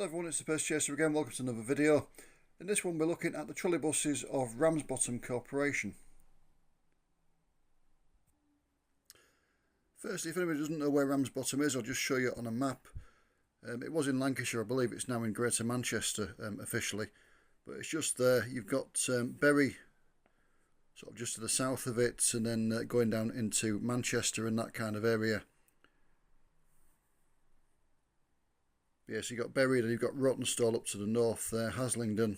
Hello everyone, it's the Pest Chaser again. Welcome to another video. In this one we're looking at the trolleybuses of Ramsbottom Corporation. Firstly, if anybody doesn't know where Ramsbottom is, I'll just show you on a map. It was in Lancashire, I believe it's now in Greater Manchester officially. But it's just there. You've got Bury sort of just to the south of it, and then going down into Manchester and that kind of area. Yeah, so you've got Bury, and you've got Rawtenstall up to the north there, Haslingden.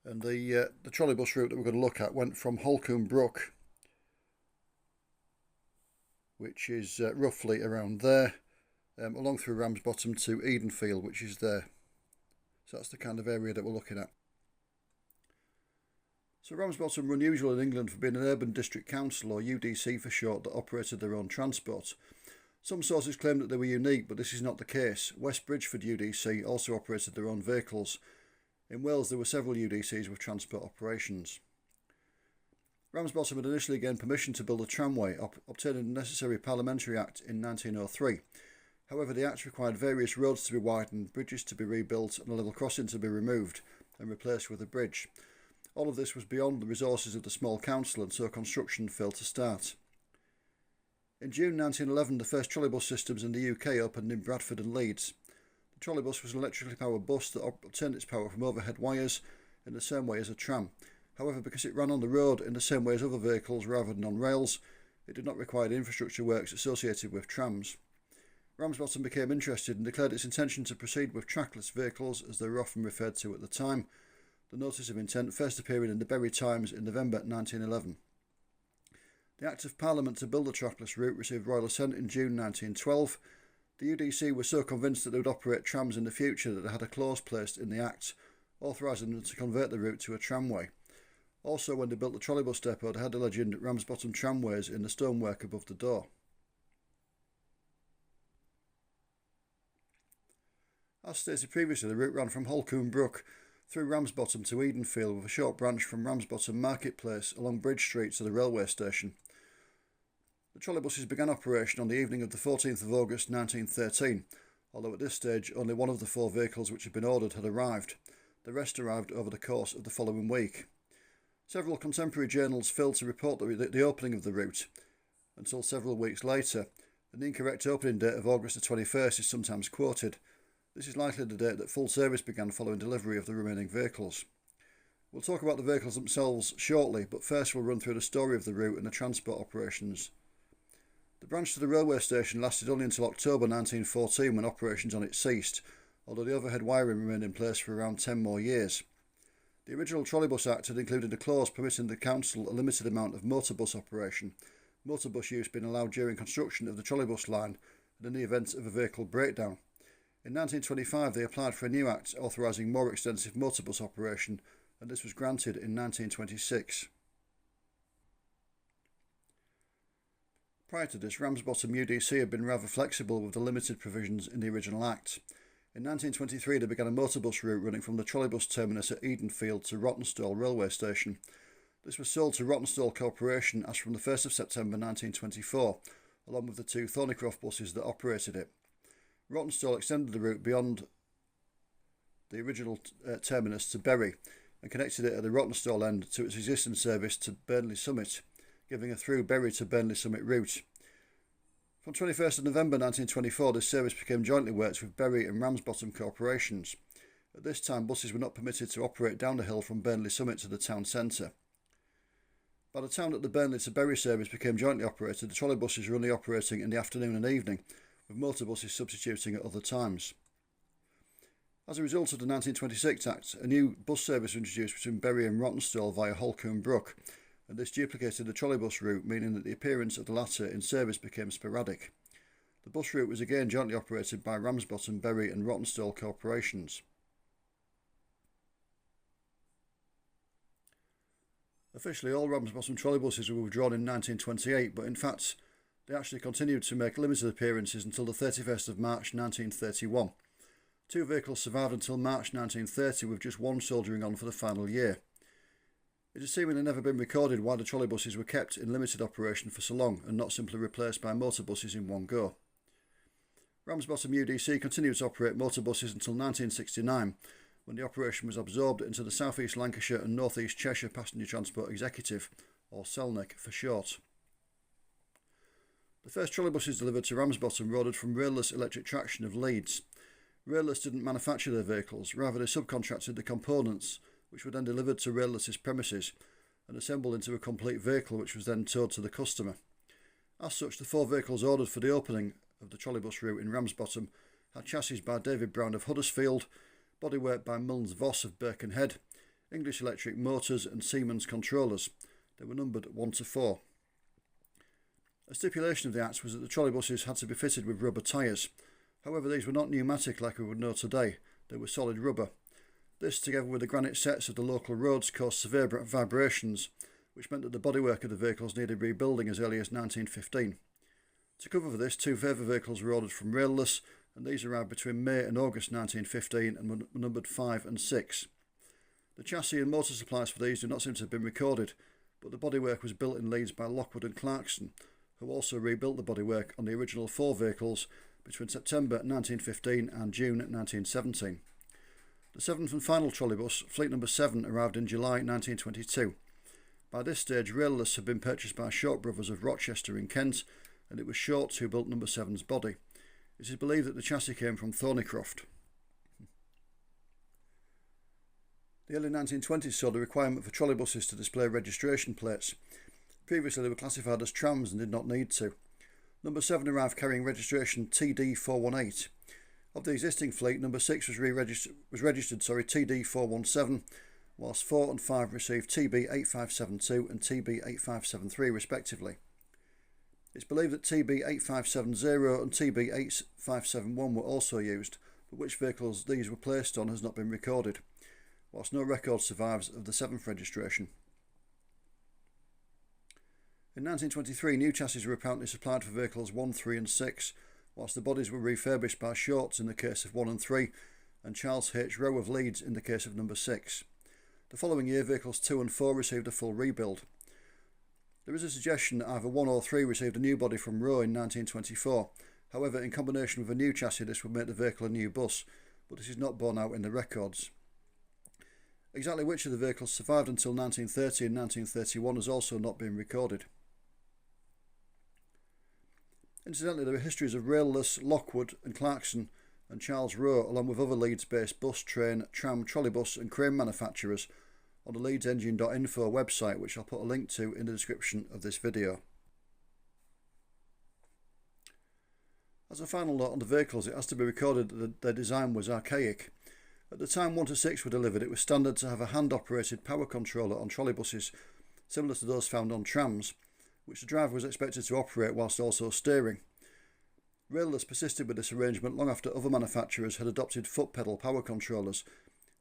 And the trolleybus route that we're going to look at went from Holcombe Brook, which is roughly around there, along through Ramsbottom to Edenfield, which is there. So that's the kind of area that we're looking at. So Ramsbottom were unusual in England for being an urban district council, or UDC for short, that operated their own transport. Some sources claim that they were unique, but this is not the case. West Bridgeford UDC also operated their own vehicles. In Wales there were several UDCs with transport operations. Ramsbottom had initially gained permission to build a tramway, obtaining the necessary Parliamentary Act in 1903. However, the Act required various roads to be widened, bridges to be rebuilt and a level crossing to be removed and replaced with a bridge. All of this was beyond the resources of the small council, and so construction failed to start. In June 1911, the first trolleybus systems in the UK opened in Bradford and Leeds. The trolleybus was an electrically powered bus that obtained its power from overhead wires in the same way as a tram. However, because it ran on the road in the same way as other vehicles rather than on rails, it did not require the infrastructure works associated with trams. Ramsbottom became interested and declared its intention to proceed with trackless vehicles, as they were often referred to at the time. The notice of intent first appearing in the Bury Times in November 1911. The Act of Parliament to build the trackless route received royal assent in June 1912. The UDC were so convinced that they would operate trams in the future that they had a clause placed in the Act authorising them to convert the route to a tramway. Also, when they built the trolleybus depot, they had the legend Ramsbottom Tramways in the stonework above the door. As stated previously, the route ran from Holcombe Brook through Ramsbottom to Edenfield, with a short branch from Ramsbottom Marketplace along Bridge Street to the railway station. The trolleybuses began operation on the evening of the 14th of August 1913, although at this stage only one of the 4 vehicles which had been ordered had arrived. The rest arrived over the course of the following week. Several contemporary journals failed to report the opening of the route until several weeks later, and the incorrect opening date of August the 21st is sometimes quoted. This is likely the date that full service began following delivery of the remaining vehicles. We'll talk about the vehicles themselves shortly, but first we'll run through the story of the route and the transport operations. The branch to the railway station lasted only until October 1914, when operations on it ceased, although the overhead wiring remained in place for around 10 more years. The original Trolleybus Act had included a clause permitting the council a limited amount of motorbus operation, motorbus use being allowed during construction of the trolleybus line and in the event of a vehicle breakdown. In 1925 they applied for a new act authorising more extensive motorbus operation, and this was granted in 1926. Prior to this, Ramsbottom UDC had been rather flexible with the limited provisions in the original Act. In 1923 they began a motorbus route running from the trolleybus terminus at Edenfield to Rawtenstall railway station. This was sold to Rawtenstall Corporation as from the 1st of September 1924, along with the 2 Thornycroft buses that operated it. Rawtenstall extended the route beyond the original terminus to Bury and connected it at the Rawtenstall end to its existing service to Burnley Summit, giving a through Bury to Burnley Summit route. From 21st of November 1924 this service became jointly worked with Bury and Ramsbottom corporations. At this time buses were not permitted to operate down the hill from Burnley Summit to the town centre. By the time that the Burnley to Bury service became jointly operated, the trolleybuses were only operating in the afternoon and evening, with motorbuses substituting at other times. As a result of the 1926 Act, a new bus service was introduced between Bury and Rawtenstall via Holcombe Brook, and this duplicated the trolleybus route, meaning that the appearance of the latter in service became sporadic. The bus route was again jointly operated by Ramsbottom, Bury and Rawtenstall corporations. Officially, all Ramsbottom trolleybuses were withdrawn in 1928, but in fact they actually continued to make limited appearances until the 31st of March 1931. 2 vehicles survived until March 1930, with just 1 soldiering on for the final year. It has seemingly never been recorded why the trolleybuses were kept in limited operation for so long and not simply replaced by motorbuses in one go. Ramsbottom UDC continued to operate motor buses until 1969, when the operation was absorbed into the South East Lancashire and North East Cheshire Passenger Transport Executive, or SELNEC for short. The first trolleybuses delivered to Ramsbottom were ordered from Railless Electric Traction of Leeds. Railless didn't manufacture their vehicles, rather they subcontracted the components, which were then delivered to Railless's premises and assembled into a complete vehicle, which was then towed to the customer. As such, the 4 vehicles ordered for the opening of the trolleybus route in Ramsbottom had chassis by David Brown of Huddersfield, bodywork by Milnes Voss of Birkenhead, English Electric Motors and Siemens controllers. They were numbered 1 to 4. A stipulation of the Act was that the trolleybuses had to be fitted with rubber tyres. However, these were not pneumatic like we would know today, they were solid rubber. This, together with the granite sets of the local roads, caused severe vibrations, which meant that the bodywork of the vehicles needed rebuilding as early as 1915. To cover for this, 2 further vehicles were ordered from Railless, and these arrived between May and August 1915 and were numbered 5 and 6. The chassis and motor supplies for these do not seem to have been recorded, but the bodywork was built in Leeds by Lockwood and Clarkson, who also rebuilt the bodywork on the original 4 vehicles between September 1915 and June 1917. The 7th and final trolleybus, fleet number 7, arrived in July 1922. By this stage, Railless had been purchased by Short Brothers of Rochester in Kent, and it was Short who built number 7's body. It is believed that the chassis came from Thornycroft. The early 1920s saw the requirement for trolleybuses to display registration plates. Previously they were classified as trams and did not need to. Number 7 arrived carrying registration TD418. Of the existing fleet, number 6 was registered TD417, whilst 4 and 5 received TB8572 and TB8573 respectively. It's believed that TB8570 and TB8571 were also used, but which vehicles these were placed on has not been recorded, whilst no record survives of the 7th registration. In 1923, new chassis were apparently supplied for vehicles 1, 3 and 6, whilst the bodies were refurbished by Shorts in the case of 1 and 3, and Charles H. Rowe of Leeds in the case of number 6. The following year, vehicles 2 and 4 received a full rebuild. There is a suggestion that either 1 or 3 received a new body from Rowe in 1924. However, in combination with a new chassis, this would make the vehicle a new bus, but this is not borne out in the records. Exactly which of the vehicles survived until 1930 and 1931 has also not been recorded. Incidentally, there are histories of Railless, Lockwood and Clarkson and Charles Rowe, along with other Leeds-based bus, train, tram, trolleybus and crane manufacturers on the leedsengine.info website, which I'll put a link to in the description of this video. As a final note on the vehicles, it has to be recorded that their design was archaic. At the time 1 to 6 were delivered, it was standard to have a hand-operated power controller on trolleybuses, similar to those found on trams, which the driver was expected to operate whilst also steering. Railless persisted with this arrangement long after other manufacturers had adopted foot pedal power controllers,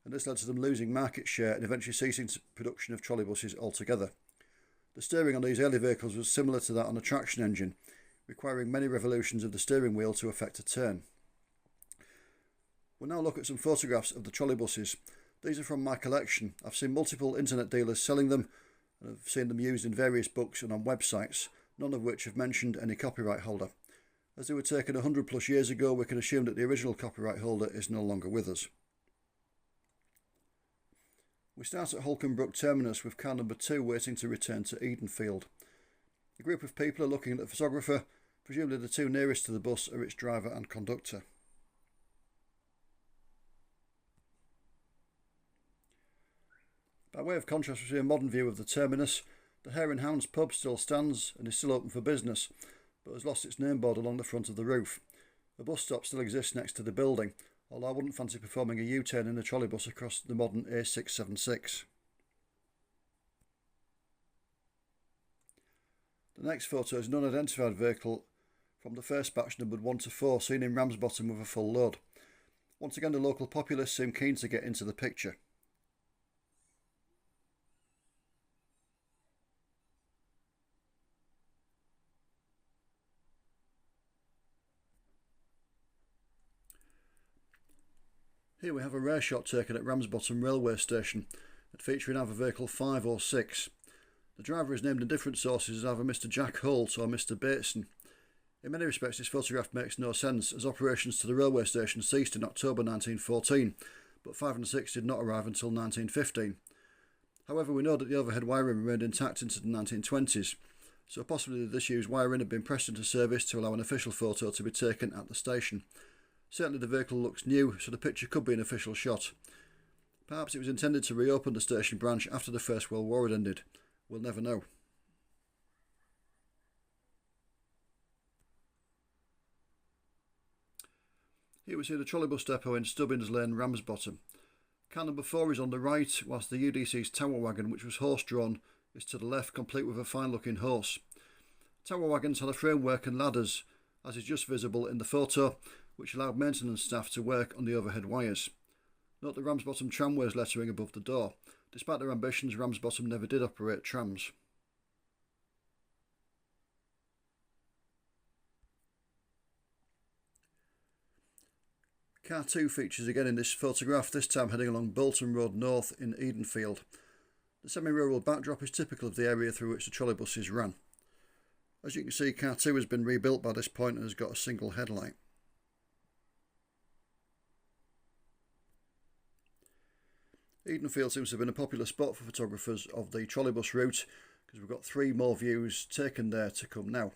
and this led to them losing market share and eventually ceasing production of trolleybuses altogether. The steering on these early vehicles was similar to that on a traction engine, requiring many revolutions of the steering wheel to effect a turn. We'll now look at some photographs of the trolleybuses. These are from my collection. I've seen multiple internet dealers selling them, and I've seen them used in various books and on websites, none of which have mentioned any copyright holder. As they were taken 100 plus years ago, we can assume that the original copyright holder is no longer with us. We start at Holcombe Brook terminus with car number 2 waiting to return to Edenfield. A group of people are looking at the photographer. Presumably the 2 nearest to the bus are its driver and conductor. By way of contrast, we see a modern view of the terminus. The Hare and Hounds pub still stands and is still open for business, but has lost its name board along the front of the roof. A bus stop still exists next to the building, although I wouldn't fancy performing a U-turn in a trolleybus across the modern A676. The next photo is an unidentified vehicle from the first batch numbered 1 to 4, seen in Ramsbottom with a full load. Once again, the local populace seem keen to get into the picture. Here we have a rare shot taken at Ramsbottom railway station, featuring either vehicle 5 or 6. The driver is named in different sources as either Mr Jack Holt or Mr Bateson. In many respects this photograph makes no sense, as operations to the railway station ceased in October 1914, but 5 and 6 did not arrive until 1915. However, we know that the overhead wiring remained intact into the 1920s, so possibly the disused wiring had been pressed into service to allow an official photo to be taken at the station. Certainly the vehicle looks new, so the picture could be an official shot. Perhaps it was intended to reopen the station branch after the First World War had ended. We'll never know. Here we see the trolleybus depot in Stubbins Lane, Ramsbottom. Car number 4 is on the right, whilst the UDC's tower wagon, which was horse-drawn, is to the left, complete with a fine-looking horse. Tower wagons had a framework and ladders, as is just visible in the photo, which allowed maintenance staff to work on the overhead wires. Note the Ramsbottom Tramways lettering above the door. Despite their ambitions, Ramsbottom never did operate trams. Car 2 features again in this photograph, this time heading along Bolton Road North in Edenfield. The semi-rural backdrop is typical of the area through which the trolleybuses ran. As you can see, Car 2 has been rebuilt by this point and has got a single headlight. Edenfield seems to have been a popular spot for photographers of the trolleybus route, because we've got 3 more views taken there to come now.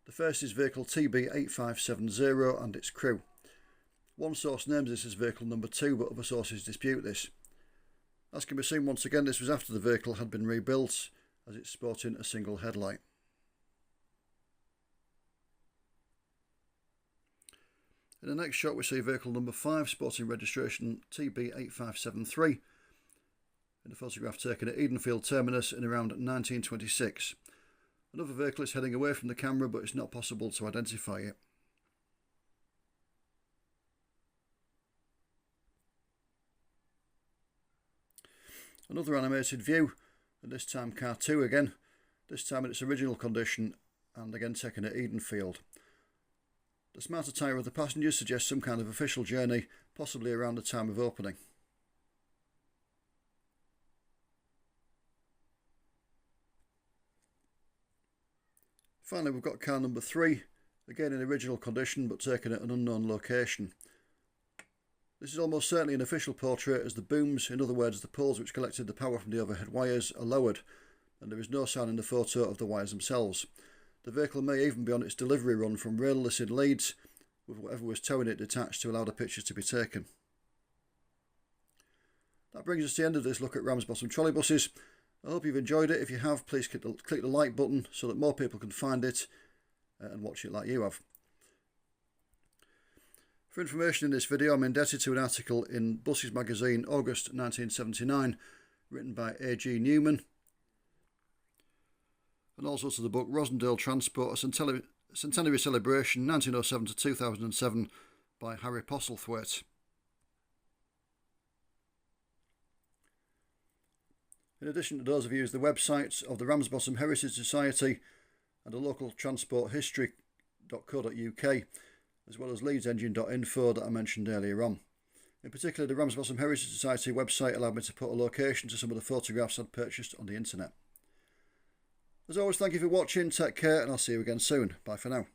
The first is vehicle TB8570 and its crew. One source names this as vehicle number 2, but other sources dispute this. As can be seen once again, this was after the vehicle had been rebuilt, as it's sporting a single headlight. In the next shot we see vehicle number 5 sporting registration TB8573 in a photograph taken at Edenfield Terminus in around 1926. Another vehicle is heading away from the camera, but it's not possible to identify it. Another animated view, and this time Car 2 again, this time in its original condition and again taken at Edenfield. The smart attire of the passengers suggests some kind of official journey, possibly around the time of opening. Finally, we've got car number 3, again in original condition but taken at an unknown location. This is almost certainly an official portrait, as the booms, in other words the poles which collected the power from the overhead wires, are lowered, and there is no sign in the photo of the wires themselves. The vehicle may even be on its delivery run from railless in Leeds, with whatever was towing it detached to allow the picture to be taken. That brings us to the end of this look at Ramsbottom Trolleybuses. I hope you've enjoyed it. If you have, please click the like button so that more people can find it and watch it like you have. For information in this video, I'm indebted to an article in Buses magazine, August 1979, written by A.G. Newman, and also to the book Rosendale Transport, a Centenary Celebration 1907 to 2007 by Harry Postlethwaite. In addition to those, I've used the websites of the Ramsbottom Heritage Society and the local transporthistory.co.uk, as well as leedsengine.info that I mentioned earlier on. In particular, the Ramsbottom Heritage Society website allowed me to put a location to some of the photographs I'd purchased on the internet. As always, thank you for watching, take care, and I'll see you again soon. Bye for now.